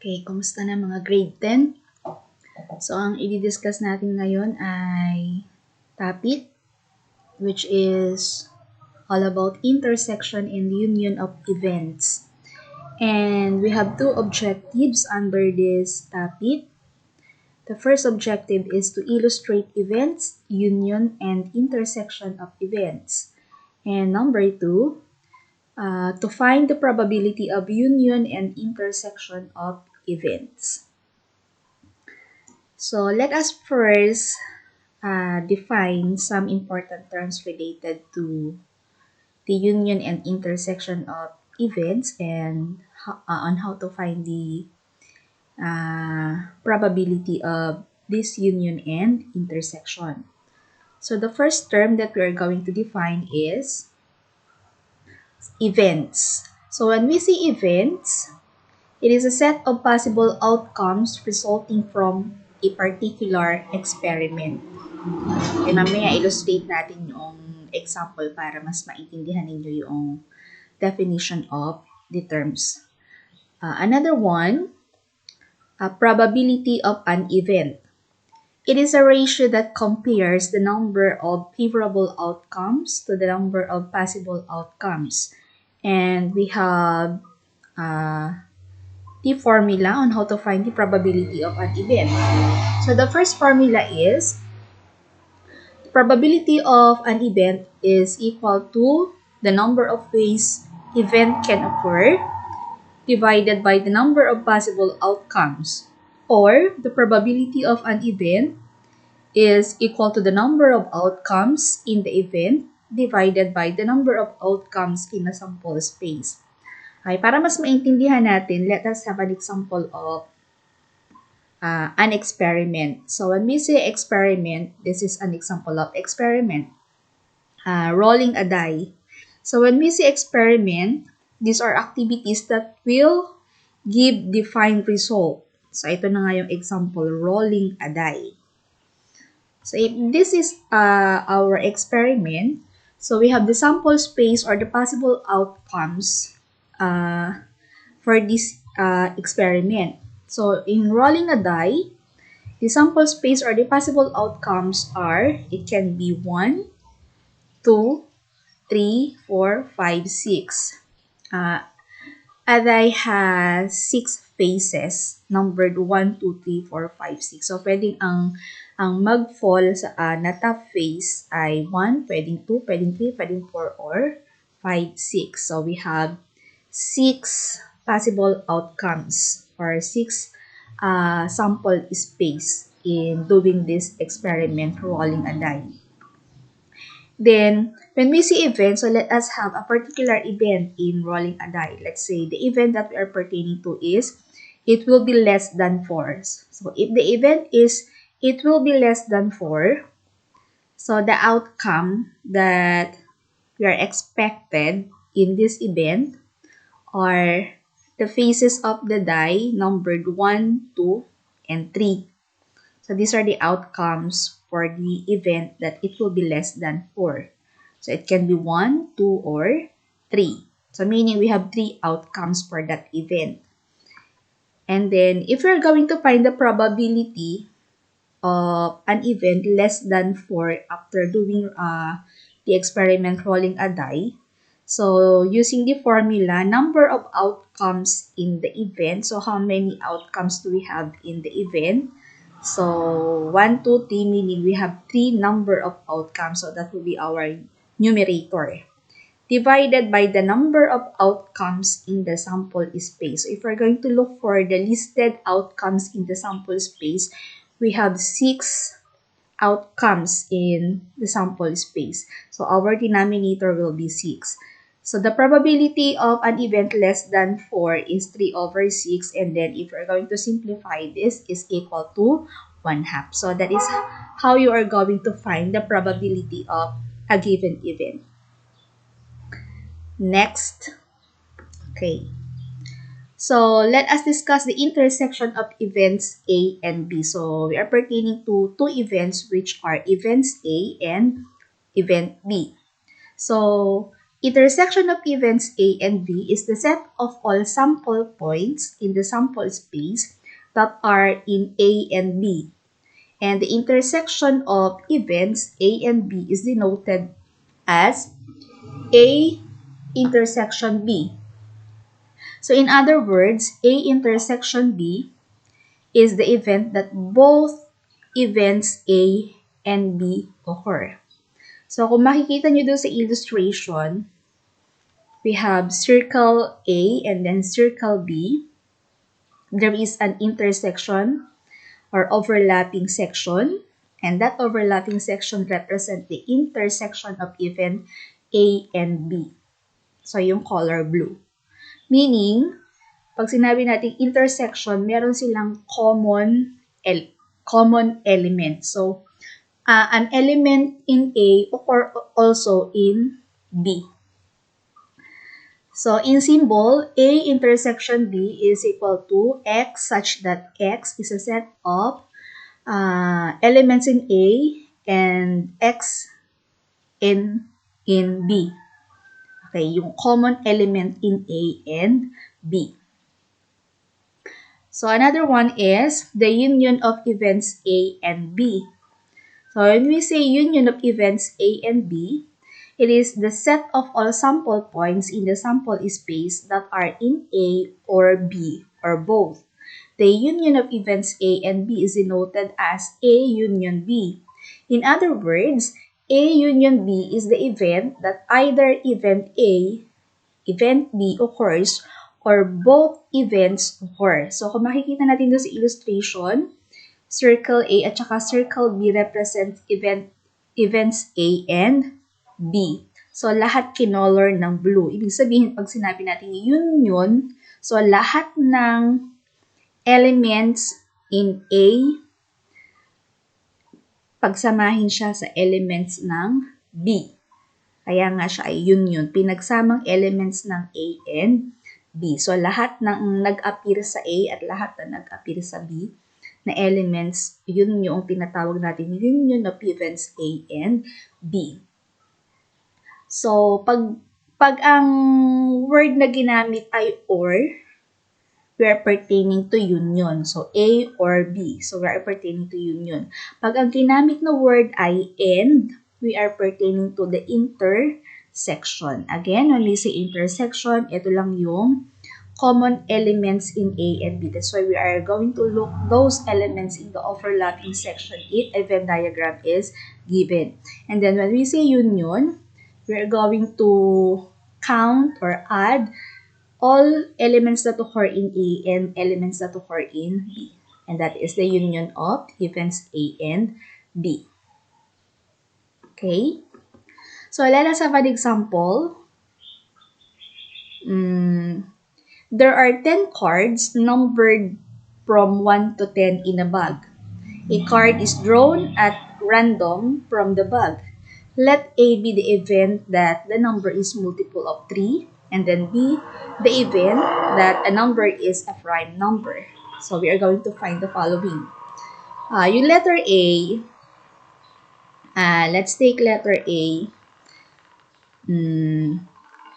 Okay, kumusta na mga grade 10? So, ang i-discuss natin ngayon ay topic which is all about intersection and union of events. And we have two objectives under this topic. The first objective is to illustrate events, union, and intersection of events. And number two, to find the probability of union and intersection of events. So let us first define some important terms related to the union and intersection of events and on how to find the probability of this union and intersection. So the first term that we are going to define is events. So when we say events, it is a set of possible outcomes resulting from a particular experiment. Okay, mamaya illustrate natin yung example para mas maintindihan ninyo yung definition of the terms. Another one, a probability of an event. It is a ratio that compares the number of favorable outcomes to the number of possible outcomes. And we have the formula on how to find the probability of an event. So the first formula is probability of an event is equal to the number of ways event can occur divided by the number of possible outcomes, or the probability of an event is equal to the number of outcomes in the event divided by the number of outcomes in a sample space. Okay, para mas maintindihan natin, let us have an example of an experiment. So when we say experiment, this is an example of experiment. Rolling a die. So when we say experiment, these are activities that will give defined result. So ito na nga yung example, rolling a die. So if this is our experiment, so we have the sample space or the possible outcomes for this experiment. So in rolling a die, the sample space or the possible outcomes are, it can be 1, 2, 3, 4, 5, 6. A die has 6 faces, numbered 1, 2, 3, 4, 5, 6. So, pwedeng ang mag-fall sa na top face ay 1, pwedeng 2, pwedeng 3, pwedeng 4, or 5, 6. So, we have 6 possible outcomes or 6 sample space in doing this experiment, rolling a die. Then, when we see event, so let us have a particular event in rolling a die. Let's say the event that we are pertaining to is, it will be less than 4. So, if the event is, it will be less than 4, so the outcome that we are expected in this event are the faces of the die numbered 1, 2, and 3. So, these are the outcomes for the event that it will be less than 4. So, it can be 1, 2, or 3. So, meaning we have 3 outcomes for that event. And then, if we're going to find the probability of an event less than 4 after doing the experiment rolling a die, so using the formula, number of outcomes in the event, so how many outcomes do we have in the event? So, 1, 2, 3, meaning we have 3 number of outcomes. So, that will be our numerator. Divided by the number of outcomes in the sample space. So, if we're going to look for the listed outcomes in the sample space, we have 6 outcomes in the sample space. So, our denominator will be 6. So, the probability of an event less than 4 is 3 over 6. And then, if we're going to simplify this, is equal to 1/2. So, that is how you are going to find the probability of a given event. Next. Okay. So, let us discuss the intersection of events A and B. So, we are pertaining to 2 events which are events A and event B. So, intersection of events A and B is the set of all sample points in the sample space that are in A and B. And the intersection of events A and B is denoted as A intersection B. So in other words, A intersection B is the event that both events A and B occur. So kung makikita nyo doon sa illustration, we have circle A and then circle B. There is an intersection or overlapping section, and that overlapping section represents the intersection of event A and B. So yung color blue. Meaning, pag sinabi natin intersection, meron silang common element. So, an element in A occur also in B. So, in symbol, A intersection B is equal to X such that X is a set of elements in A and X in B. Okay, yung common element in A and B. So, another one is the union of events A and B. So, when we say union of events A and B, it is the set of all sample points in the sample space that are in A or B or both. The union of events A and B is denoted as A union B. In other words, A union B is the event that either event A, event B occurs or both events occur. So, kung makikita natin doon sa illustration, circle A at saka circle B represent events A and B. So, lahat kinolor ng blue. Ibig sabihin, pag sinabi natin union, so lahat ng elements in A, pagsamahin siya sa elements ng B. Kaya nga siya ay union. Pinagsamang elements ng A and B. So, lahat ng nag-appear sa A at lahat na nag-appear sa B na elements, yun yung tinatawag natin union of events A and B. So, pag ang word na ginamit ay or, we are pertaining to union. So, A or B. So, we are pertaining to union. Pag ang ginamit na word ay and, we are pertaining to the intersection. Again, when we say intersection, ito lang yung common elements in A and B. That's why we are going to look those elements in the overlapping section if a Venn diagram is given. And then when we say union, we are going to count or add all elements that occur in A and elements that occur in B. And that is the union of events A and B. Okay? So let us have an example. There are 10 cards numbered from 1 to 10 in a bag. A card is drawn at random from the bag. Let A be the event that the number is multiple of 3, and then B, the event that a number is a prime number. So we are going to find the following. Yung letter A, let's take letter A.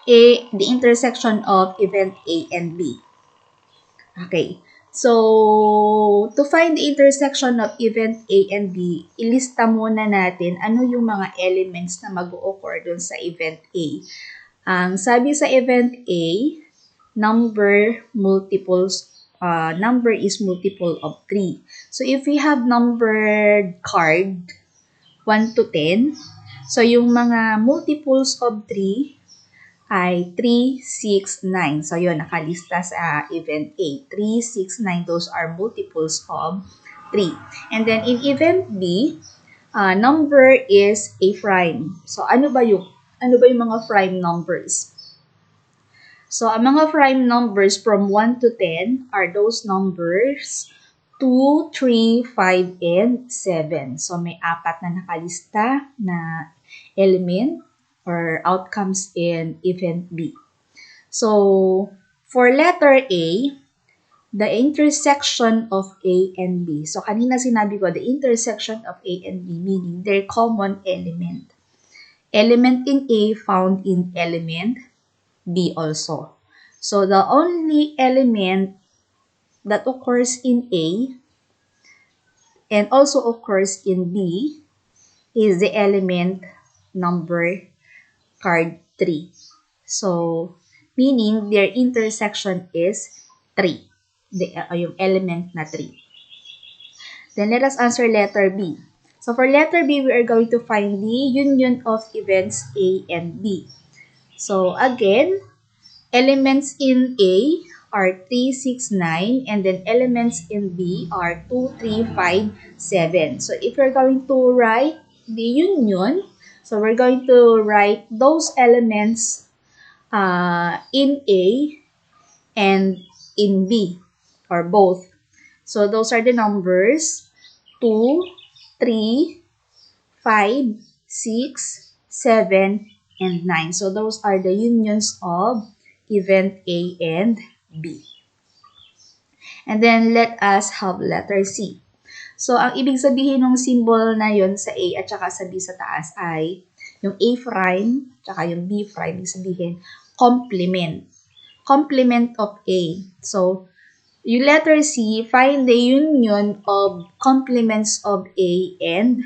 The intersection of event A and B. Okay. So, to find the intersection of event A and B, ilista muna natin ano yung mga elements na mag-occur dun sa event A. Ang sabi sa event A, number is multiple of 3. So, if we have numbered card 1 to 10, so yung mga multiples of 3 ay 3, 6, 9. So, yun, nakalista sa event A. 3, 6, 9, those are multiples of 3. And then, in event B, number is a prime. So, ano ba yung mga prime numbers? So, ang mga prime numbers from 1 to 10 are those numbers 2, 3, 5, and 7. So, may 4 na nakalista na element or outcomes in event B. So, for letter A, the intersection of A and B. So, kanina sinabi ko, the intersection of A and B, meaning their common element. Element in A found in element B also. So the only element that occurs in A and also occurs in B is the element number card 3. So, meaning their intersection is 3. Yung element na 3. Then let us answer letter B. So for letter B, we are going to find the union of events A and B. So again, elements in A are 3, 6, 9, and then elements in B are 2, 3, 5, 7. So if we're going to write the union, so we're going to write those elements in A and in B, or both. So those are the numbers 2, 3, 5, 6, 7, and 9. So those are the unions of event A and B. And then let us have letter C. So ang ibig sabihin ng symbol na yon sa A at saka sa B sa taas ay yung A prime at saka yung B prime, ibig sabihin complement. Complement of A. So yung letter C, find the union of complements of A and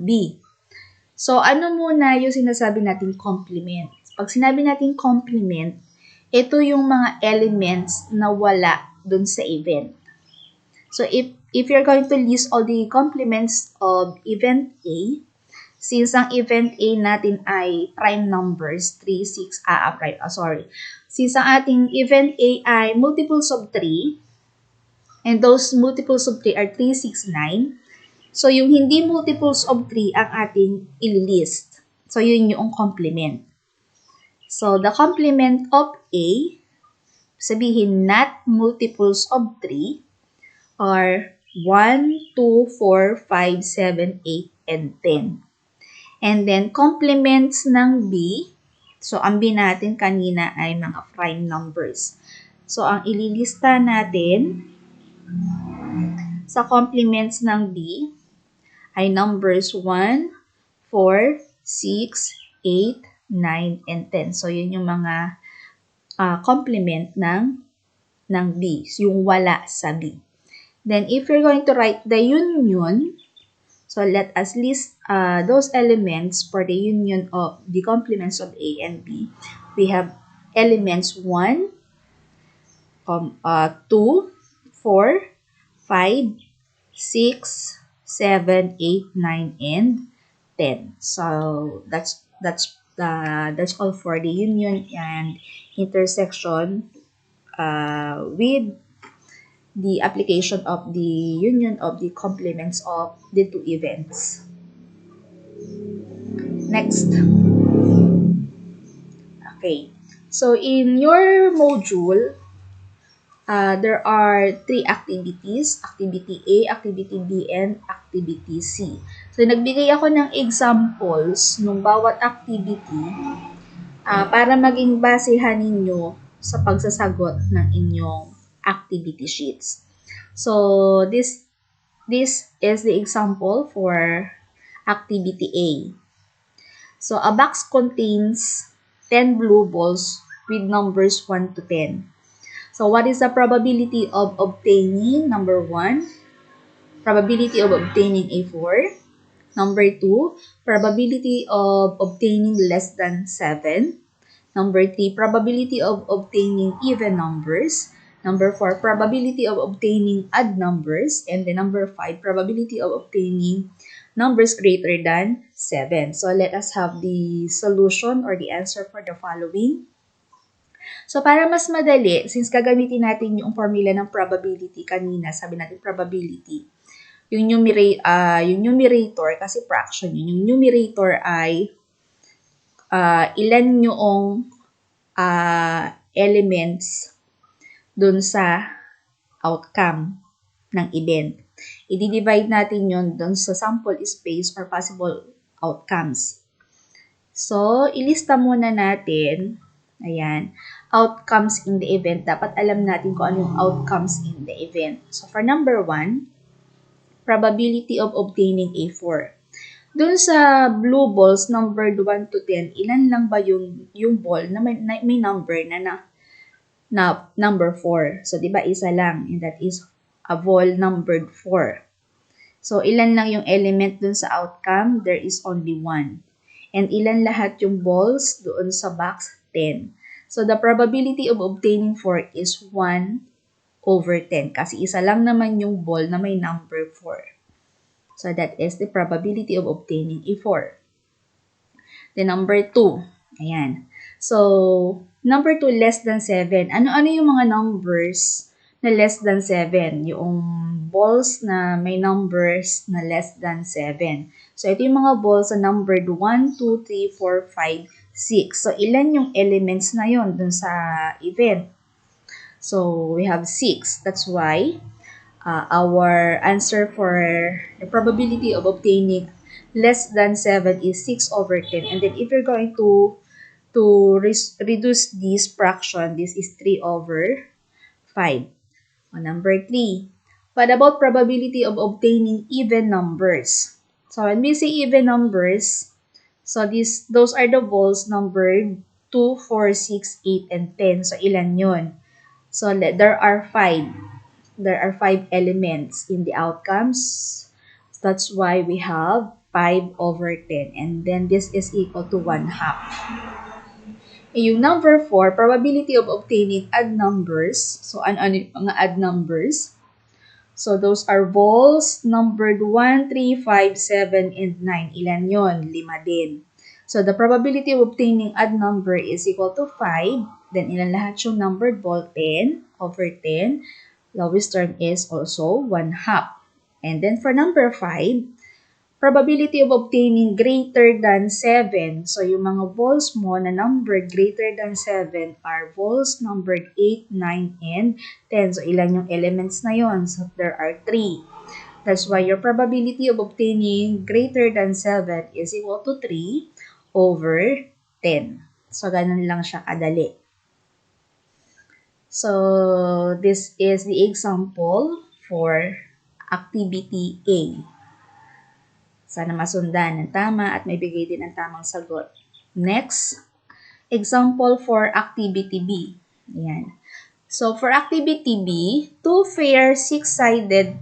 B. So, ano muna yung sinasabi natin complement? Pag sinabi natin complement, ito yung mga elements na wala dun sa event. So, if you're going to list all the complements of event A, since ang event A natin ay prime numbers, 3, 6, Since ang ating event A ay multiples of 3, and those multiples of 3 are 3, 6, 9, so, yung hindi multiples of 3 ang ating ililist. So, yun yung complement. So, the complement of A, sabihin not multiples of 3, are 1, 2, 4, 5, 7, 8, and 10. And then, complements ng B, so, ang B natin kanina ay mga prime numbers. So, ang ililista natin sa complements ng B, ay numbers 1, 4, 6, 8, 9, and 10. So, yun yung mga complement ng B, yung wala sa B. Then, if you're going to write the union, so let us list those elements for the union of the complements of A and B. We have elements 1, 2, 4, 5, 6, 7, 8, 9, and 10. So that's all for the union and intersection with the application of the union of the complements of the two events. Next. Okay. So in your module, there are 3 activities, activity A, activity B, and activity C. So, nagbigay ako ng examples ng bawat activity para maging basehan ninyo sa pagsasagot ng inyong activity sheets. So, this is the example for activity A. So, a box contains 10 blue balls with numbers 1 to 10. So, what is the probability of obtaining? Number 1, probability of obtaining a 4. Number 2, probability of obtaining less than 7. Number 3, probability of obtaining even numbers. Number 4, probability of obtaining odd numbers. And then number 5, probability of obtaining numbers greater than 7. So, let us have the solution or the answer for the following. So, para mas madali, since gagamitin natin yung formula ng probability kanina, sabi natin probability, yung numerator, kasi fraction yun, yung numerator ay ilan yung elements dun sa outcome ng event. I-divide natin yun dun sa sample space or possible outcomes. So, ilista muna natin, ayan, outcomes in the event. Dapat alam natin kung ano yung outcomes in the event. So, for number 1, probability of obtaining a 4. Doon sa blue balls, numbered 1 to 10, ilan lang ba yung ball na may number na number 4? So, di ba isa lang, and that is a ball numbered 4. So, ilan lang yung element dun sa outcome? There is only 1. And ilan lahat yung balls doon sa box? 10. So, the probability of obtaining 4 is 1 over 10. Kasi isa lang naman yung ball na may number 4. So, that is the probability of obtaining a 4. The number 2. Ayan. So, number 2, less than 7. Ano-ano yung mga numbers na less than 7? Yung balls na may numbers na less than 7. So, ito yung mga balls na numbered 1, 2, 3, 4, 5, 6. So, ilan yung elements na yon dun sa event? So, we have 6. That's why our answer for the probability of obtaining less than 7 is 6 over 10. And then if you're going to reduce this fraction, this is 3 over 5. Number 3. What about probability of obtaining even numbers? So when we say even numbers, so those are the balls numbered 2, 4, 6, 8, and 10. So ilan yun? So there are 5. There are 5 elements in the outcomes. That's why we have 5 over 10. And then this is equal to 1 half. Yung number 4, probability of obtaining odd numbers. So, ano yung mga odd numbers? So, those are balls numbered 1, 3, 5, 7, and 9. Ilan yon? 5 din. So, the probability of obtaining odd number is equal to 5. Then, ilan lahat yung numbered ball? 10 over 10. Lowest term is also 1 half. And then for number 5, probability of obtaining greater than 7. So yung mga balls mo na numbered greater than 7 are balls numbered 8, 9, and 10. So ilan yung elements na yon? So there are 3. That's why your probability of obtaining greater than 7 is equal to 3 over 10. So ganun lang siya kadali. So, this is the example for activity A. Sana masundan ng tama at may bigay din ang tamang sagot. Next, example for activity B. Ayan. So, for activity B, 2 fair 6-sided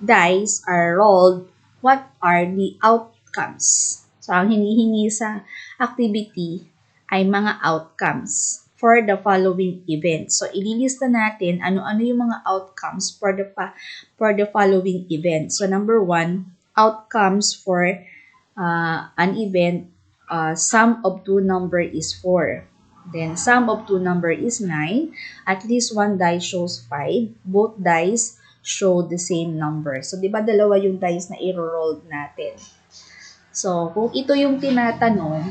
dice are rolled. What are the outcomes? So, ang hinihingi sa activity ay mga outcomes for the following event. So, ililista natin ano-ano yung mga outcomes for the following event. So, number 1, outcomes for an event, sum of 2 number is 4. Then, sum of 2 number is 9. At least one die shows 5. Both dice show the same number. So, di ba dalawa yung dice na i-roll natin? So, kung ito yung tinatanong,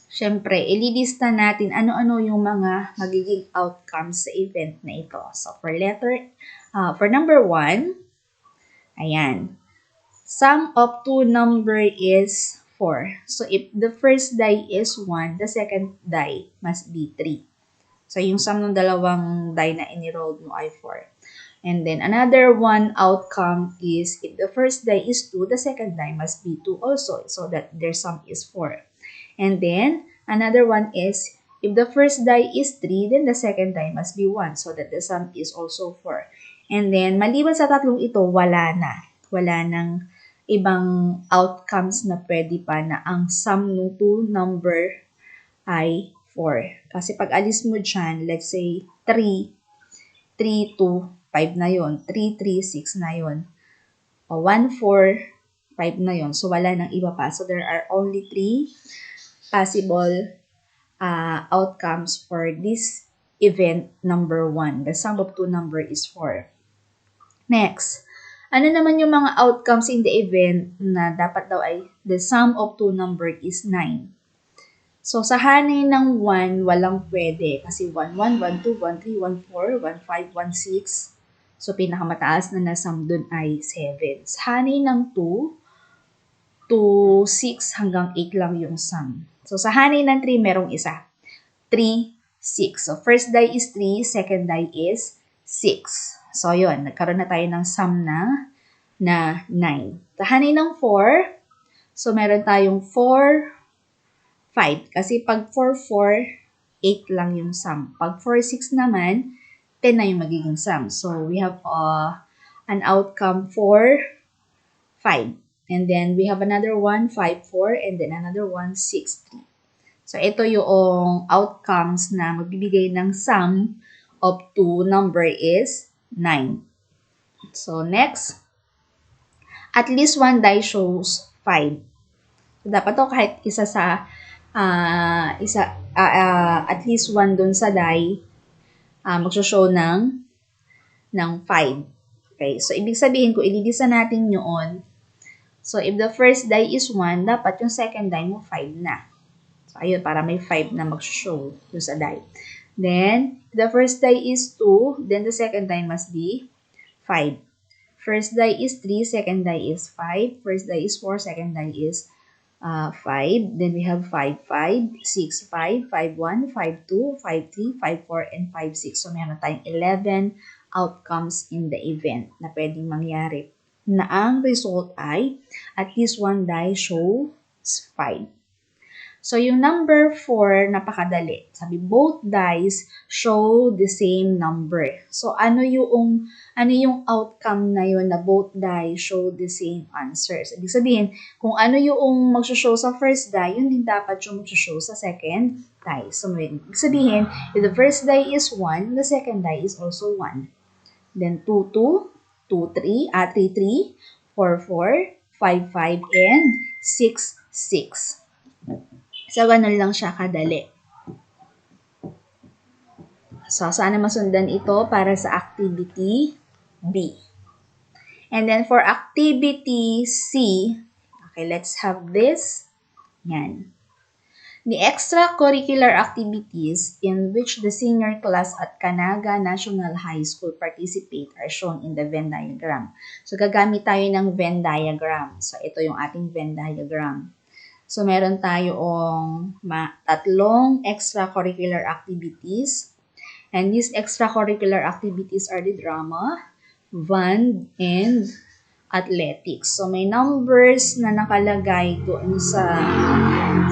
syempre, ililista natin ano-ano yung mga magiging outcomes sa event na ito. So, for number 1, ayan. Sum of 2 number is 4. So, if the first die is 1, the second die must be 3. So, yung sum ng dalawang die na inirolled mo ay 4. And then, another one outcome is if the first die is 2, the second die must be 2 also, so that their sum is 4. And then, another one is, if the first die is 3, then the second die must be 1, so that the sum is also 4. And then, maliban sa tatlong ito, wala na. Wala nang ibang outcomes na pwede pa na ang sum ng 2 number ay 4. Kasi pag alis mo dyan, let's say 3, 3, 2, 5 na yon, 3, 3, 6 na yon, o 1, 4, 5 na yon. So, wala nang iba pa. So, there are only 3 possible outcomes for this event number 1. The sum of 2 number is 4. Next, ano naman yung mga outcomes in the event na dapat daw ay the sum of 2 number is 9? So, sa hanay ng 1, walang pwede. Kasi 1, 1, 1, 2, 1, 3, 1, 4, 1, 5, 1, 6. So, pinakamataas na nasum dun ay 7. Sa hanay ng 2, 6 hanggang 8 lang yung sum. So, sa hanay ng 3, merong isa. 3, 6. So, first die is 3, second die is 6. So, yun. Nagkaroon na tayo ng sum na na 9. Tahanin ng 4. So, meron tayong 4, 5. Kasi pag 4, 4, 8 lang yung sum. Pag 4, 6 naman, 10 na yung magiging sum. So, we have an outcome 4, 5. And then, we have another one, 5, 4. And then, another one, 6, 3. So, ito yung outcomes na magbibigay ng sum of two number is 9. So, next, at least one die shows 5. So, dapat to kahit isa sa, at least one dun sa die, magsho-show ng 5. Okay, so ibig sabihin, kung ililisa natin yun, so if the first die is 1, dapat yung second die mo 5 na. So, ayun, para may 5 na mag-show dun sa die. Then, if the first die is 2, then the second die must be 5. First die is 3, second die is 5. First die is 4, second die is 5. Then we have 5, 5, 6, 5, 5, 1, 5, 2, 5, 3, 5, 4, and 5, 6. So, meron tayong 11 outcomes in the event na pwedeng mangyari na ang result ay at least one die shows 5. So, yung number 4, napakadali. Sabi, both dice show the same number. So, ano yung outcome na yun na both dice show the same answers? Ibig sabihin, kung ano yung mag-show sa first die, yun din dapat yung mag-show sa second die. So, ibig sabihin, if the first die is 1, the second die is also 1. Then, 2, 2, 2, 3, 3, 3, 4, 4, 5, 5, and 6, 6. So, ganun lang siya kadali. So, sana masundan ito para sa activity B. And then, for activity C, okay, let's have this. Yan. The extracurricular activities in which the senior class at Canaga National High School participate are shown in the Venn diagram. So, gagamit tayo ng Venn diagram. So, ito yung ating Venn diagram. So, meron tayong tatlong extracurricular activities. And these extracurricular activities are the drama, band, and athletics. So, may numbers na nakalagay doon sa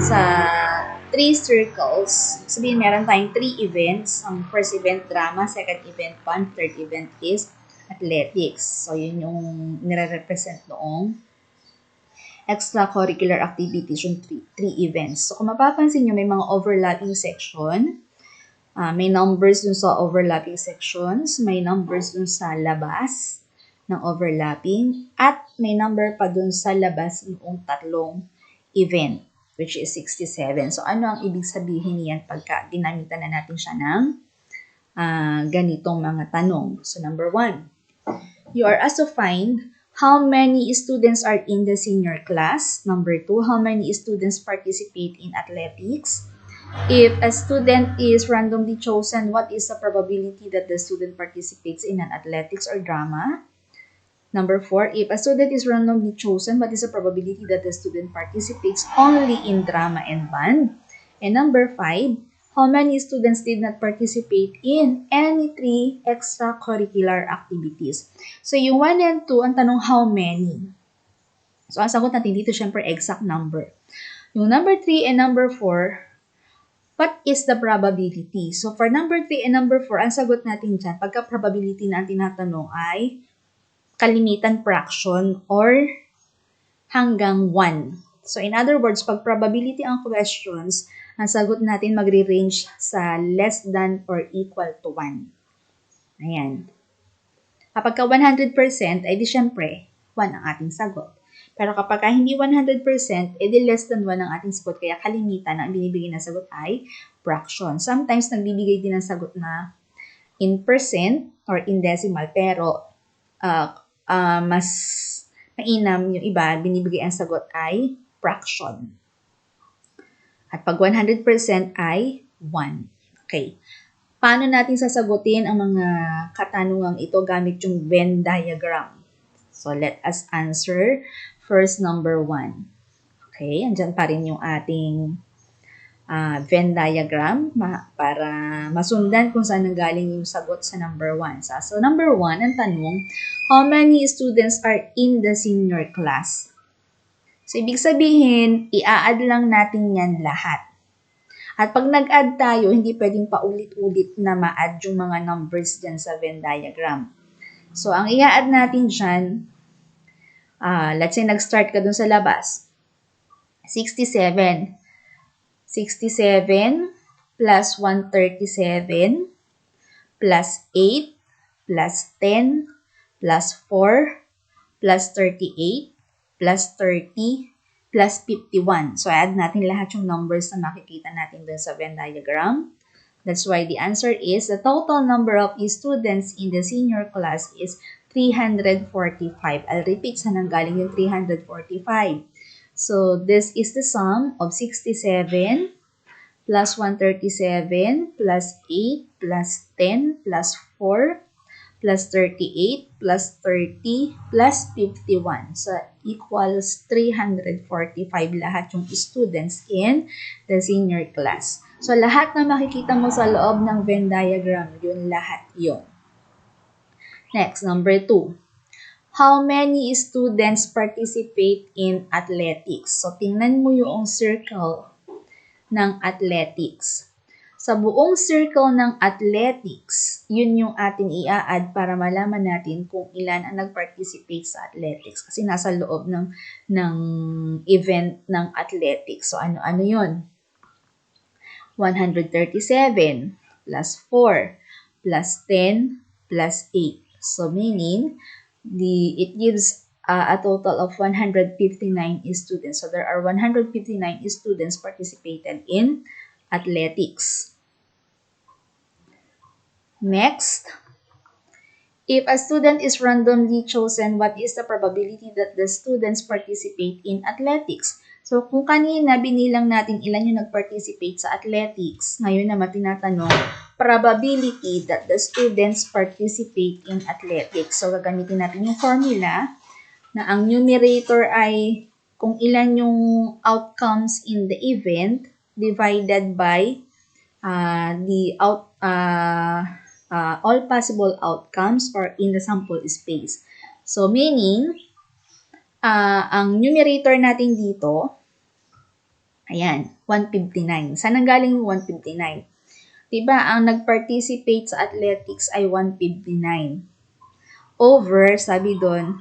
3 circles. Sabihin, meron tayong 3 events. Ang first event, drama. Second event, band. Third event is athletics. So, yun yung nire-represent noong extracurricular activities, yung 3 events. So, kung mapapansin nyo, may mga overlapping section. May numbers dun sa overlapping sections. May numbers dun sa labas ng overlapping. At may number pa dun sa labas ng tatlong event, which is 67. So, ano ang ibig sabihin niyan pagka ginamitan na natin siya ng ganitong mga tanong? So, number 1, you are asked to find how many students are in the senior class. Number 2, how many students participate in athletics? If a student is randomly chosen, what is the probability that the student participates in an athletics or drama? Number 4, if a student is randomly chosen, what is the probability that the student participates only in drama and band? And number 5, how many students did not participate in any 3 extracurricular activities? So, yung 1 and 2, ang tanong how many? So, ang sagot natin dito, syempre, exact number. Yung number 3 and number 4, what is the probability? So, for number 3 and number 4, ang sagot natin dyan, pagka probability na ang tinatanong ay kalimitan fraction or hanggang 1. So, in other words, pag probability ang questions, ang sagot natin magre-range sa less than or equal to 1. Ayan. Kapag ka 100%, ay di syempre, 1 ang ating sagot. Pero kapag hindi 100%, edi less than 1 ang ating sagot. Kaya kalimitan ang binibigay na sagot ay fraction. Sometimes, nagbibigay din ng sagot na in percent or in decimal. Pero, mas mainam yung iba, binibigay ang sagot ay fraction. At pag 100% ay 1. Okay. Paano natin sasagutin ang mga katanungang ito gamit yung Venn diagram? So, let us answer first number 1. Okay, andyan pa rin yung ating Venn diagram para masundan kung saan nanggaling yung sagot sa number 1. So, number 1, ang tanong, how many students are in the senior class? So, ibig sabihin, i-add lang natin yan lahat. At pag nag-add tayo, hindi pwedeng paulit-ulit na ma-add yung mga numbers dyan sa Venn diagram. So, ang i-add natin dyan, let's say nag-start ka dun sa labas. 67. 67 plus 137 plus 8 plus 10 plus 4 plus 38 plus 30 plus 51. So, add natin lahat yung numbers na makikita natin dun sa Venn diagram. That's why the answer is the total number of students in the senior class is 345. I'll repeat saan nanggaling yung 345. So, this is the sum of 67 plus 137 plus 8 plus 10 plus 4 plus 38 plus 30 plus 51. So, equals 345 lahat yung students in the senior class. So, lahat na makikita mo sa loob ng Venn diagram, yun lahat yun. Next, number 2. How many students participate in athletics? So, tingnan mo yung circle ng athletics. Sa buong circle ng athletics, yun yung ating i-add para malaman natin kung ilan ang nag-participate sa athletics. Kasi nasa loob ng event ng athletics. So, ano-ano yun? 137 plus 4 plus 10 plus 8. So, meaning, it gives a total of 159 students. So, there are 159 students participated in athletics. Next, if a student is randomly chosen, what is the probability that the students participate in athletics? So, kung kanina binilang natin ilan yung nag-participate sa athletics, ngayon naman tinatanong, probability that the students participate in athletics. So, gagamitin natin yung formula na ang numerator ay kung ilan yung outcomes in the event divided by all possible outcomes or in the sample space. So, meaning, ang numerator natin dito, ayan, 159. Saan nanggaling yung 159? Diba, ang nag-participate sa athletics ay 159. Over, sabi doon,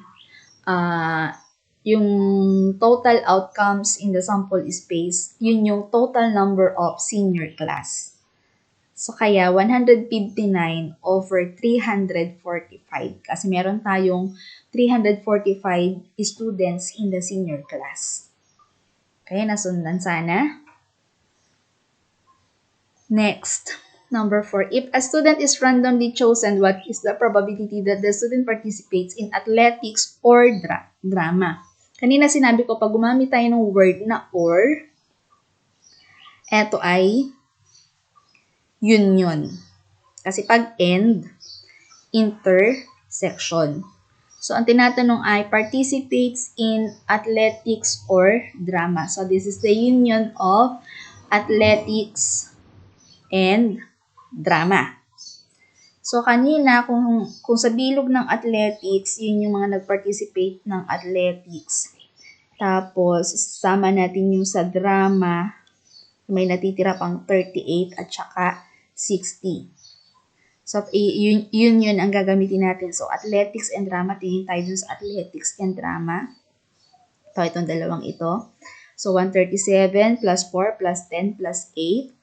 yung total outcomes in the sample space, yun yung total number of senior class. So, kaya 159 over 345. Kasi meron tayong 345 students in the senior class. Okay, nasundan sana. Next, number 4. If a student is randomly chosen, what is the probability that the student participates in athletics or drama? Kanina sinabi ko, pag gumamit tayo ng word na or, eto ay union. Kasi pag and, intersection. So, ang tinatanong ay participates in athletics or drama. So, this is the union of athletics and drama. So, kanina, kung sa bilog ng athletics, yun yung mga nag-participate ng athletics. Tapos, sama natin yung sa drama, may natitira pang 38 at saka 60. So, yun ang gagamitin natin. So, athletics and drama, tingin tayo dun sa athletics and drama. Itong dalawang ito. So, 137 plus 4 plus 10 plus 8.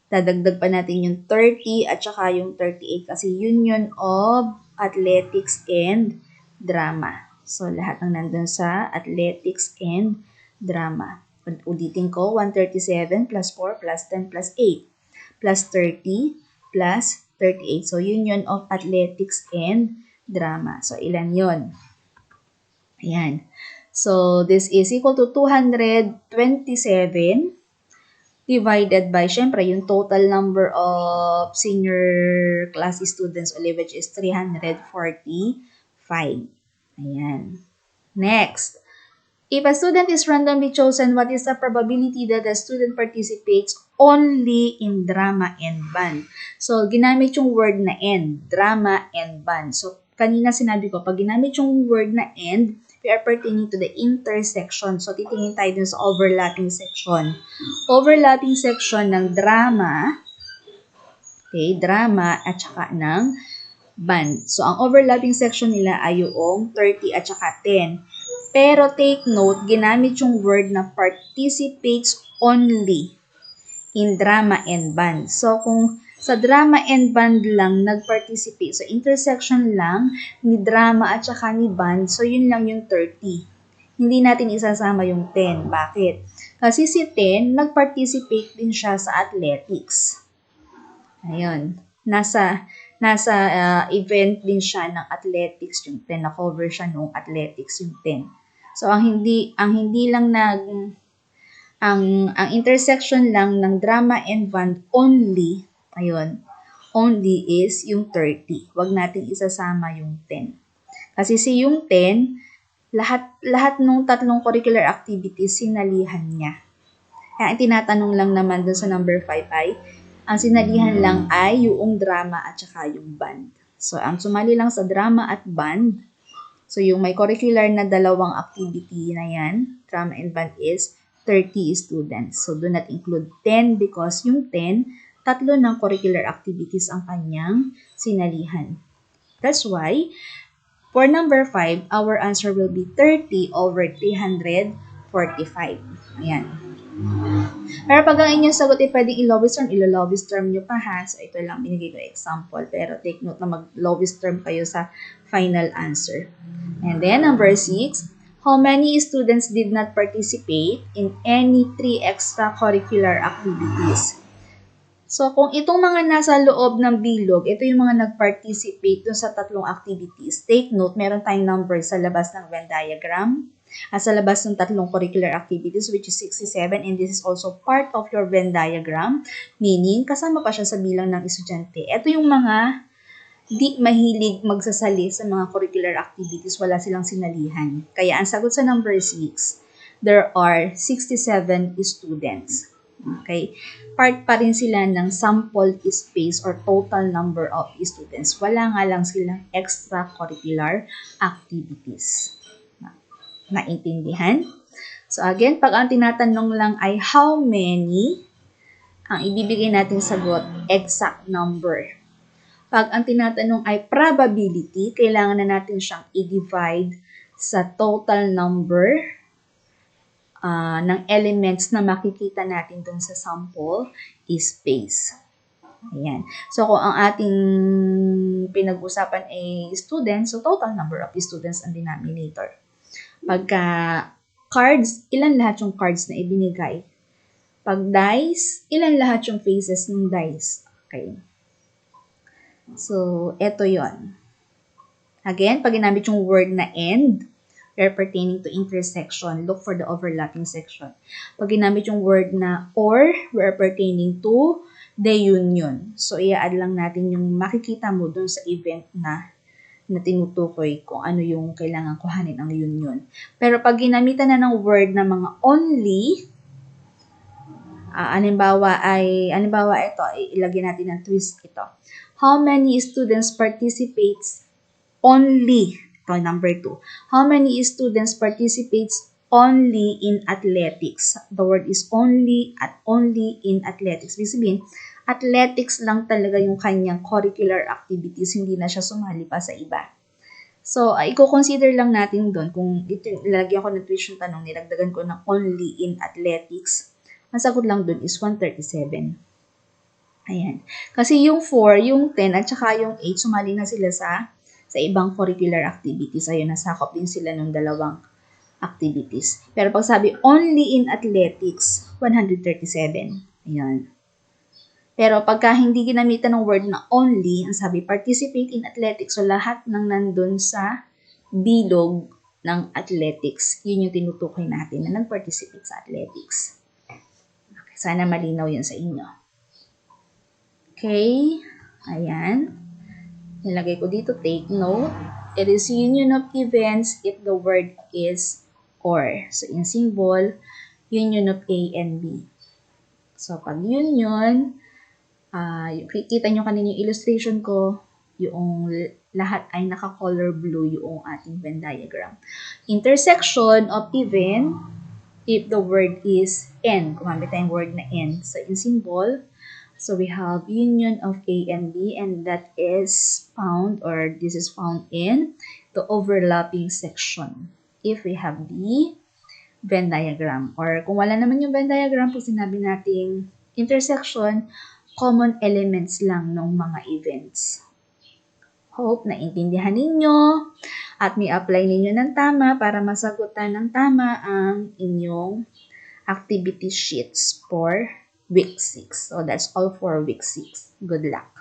Dadagdag pa natin yung 30 at saka yung 38 kasi union of athletics and drama. So, lahat ng nandun sa athletics and drama. Ulitin ko, 137 plus 4 plus 10 plus 8 plus 30 plus 38. So, union of athletics and drama. So, ilan yon? Ayan. So, this is equal to 227 divided by, syempre, yung total number of senior class students ulit, which is 345. Ayan. Next. If a student is randomly chosen, what is the probability that the student participates only in drama and band? So, ginamit yung word na and, drama and band. So, kanina sinabi ko, pag ginamit yung word na and, we are pertaining to the intersection. So, titingin tayo dun sa overlapping section. Overlapping section ng drama, okay, drama at saka ng band. So, ang overlapping section nila ay yung 30 at saka 10. Pero take note, ginamit yung word na participates only in drama and band. So, kung sa drama and band lang nag-participate, so intersection lang ni drama at saka ni band, so yun lang yung 30. Hindi natin isasama yung 10. Bakit? Kasi si 10, nag-participate din siya sa athletics. Ayun. Nasa event din siya ng athletics yung 10. Na-cover siya nung athletics yung 10. So, ang intersection lang ng drama and band only, ayun, only is yung 30. Huwag natin isasama yung 10. Kasi yung 10, lahat ng tatlong curricular activities, sinalihan niya. Kaya ang tinatanong lang naman dun sa number 5 ay, ang sinalihan lang ay yung drama at saka yung band. So, ang sumali lang sa drama at band, so yung may curricular na dalawang activity na yan, drama and band, is 30 students. So, do not include 10 because yung 10, tatlo ng curricular activities ang kanyang sinalihan. That's why, for number 5, our answer will be 30 over 345. Ayan. Pero pag ang inyong sagot ay pwedeng i-lowest term, ilo-lowest term nyo pa ha. So, ito lang binigay ko example. Pero take note na mag-lowest term kayo sa final answer. And then, number 6, how many students did not participate in any 3 extracurricular activities? So, kung itong mga nasa loob ng bilog, ito yung mga nag-participate dun sa tatlong activities. Take note, meron tayong number sa labas ng Venn diagram. At sa labas ng tatlong curricular activities, which is 67, and this is also part of your Venn diagram, meaning kasama pa siya sa bilang ng estudyante. Ito yung mga di mahilig magsasali sa mga curricular activities, wala silang sinalihan. Kaya ang sagot sa number 6, there are 67 students. Okay? Part pa rin sila ng sample space or total number of students. Wala nga lang silang extracurricular activities. Naintindihan? So again, pag ang tinatanong lang ay how many, ang ibibigay natin sagot, exact number. Pag ang tinatanong ay probability, kailangan na natin siyang i-divide sa total number ng elements na makikita natin dun sa sample is space. Ayan. So, kung ang ating pinag-usapan ay students, so total number of students ang denominator. Pagka cards, ilan lahat yung cards na ibinigay? Pag dice, ilan lahat yung faces ng dice? Okay. So, eto yon. Again, pag ginamit yung word na and, we are pertaining to intersection. Look for the overlapping section. Pag ginamit yung word na or, we are pertaining to the union. So, i-add lang natin yung makikita mo dun sa event na tinutukoy kung ano yung kailangan kuhanin ang union. Pero pag ginamitan na ng word na mga only, halimbawa ito, ilagay natin ng twist ito. How many students participates only? Ito, number 2. How many students participates only in athletics? The word is only at only in athletics. Ibig sabihin, athletics lang talaga yung kanyang curricular activities, hindi na siya sumali pa sa iba. So, i-consider lang natin doon, kung ilalagyan ko ng tuition tanong, nilagdagan ko ng only in athletics, ang sagot lang doon is 137. Ayan. Kasi yung 4, yung 10, at saka yung 8, sumali na sila sa ibang curricular activities. Ayun, nasakop din sila ng dalawang activities. Pero pag sabi only in athletics, 137. Ayan. Pero pagka hindi ginamitan ng word na only, ang sabi, participate in athletics. So, lahat ng nandun sa bilog ng athletics, yun yung tinutukoy natin na nag-participate sa athletics. Okay, sana malinaw yun sa inyo. Okay. Ayan. Nilagay ko dito, take note. It is union of events if the word is or. So, in symbol, union of A and B. So, pag union, kita nyo kanina yung illustration ko, yung lahat ay naka-color blue yung ating Venn diagram. Intersection of even, if the word is N, gumamit tayong word na N. So, in symbol, so we have union of A and B, and that is found, or this is found in the overlapping section. If we have the Venn diagram. Or kung wala naman yung Venn diagram, pag sinabi nating intersection, common elements lang ng mga events. Hope na intindihan ninyo at may apply ninyo ng tama para masagutan ng tama ang inyong activity sheets for week 6. So that's all for week 6. Good luck.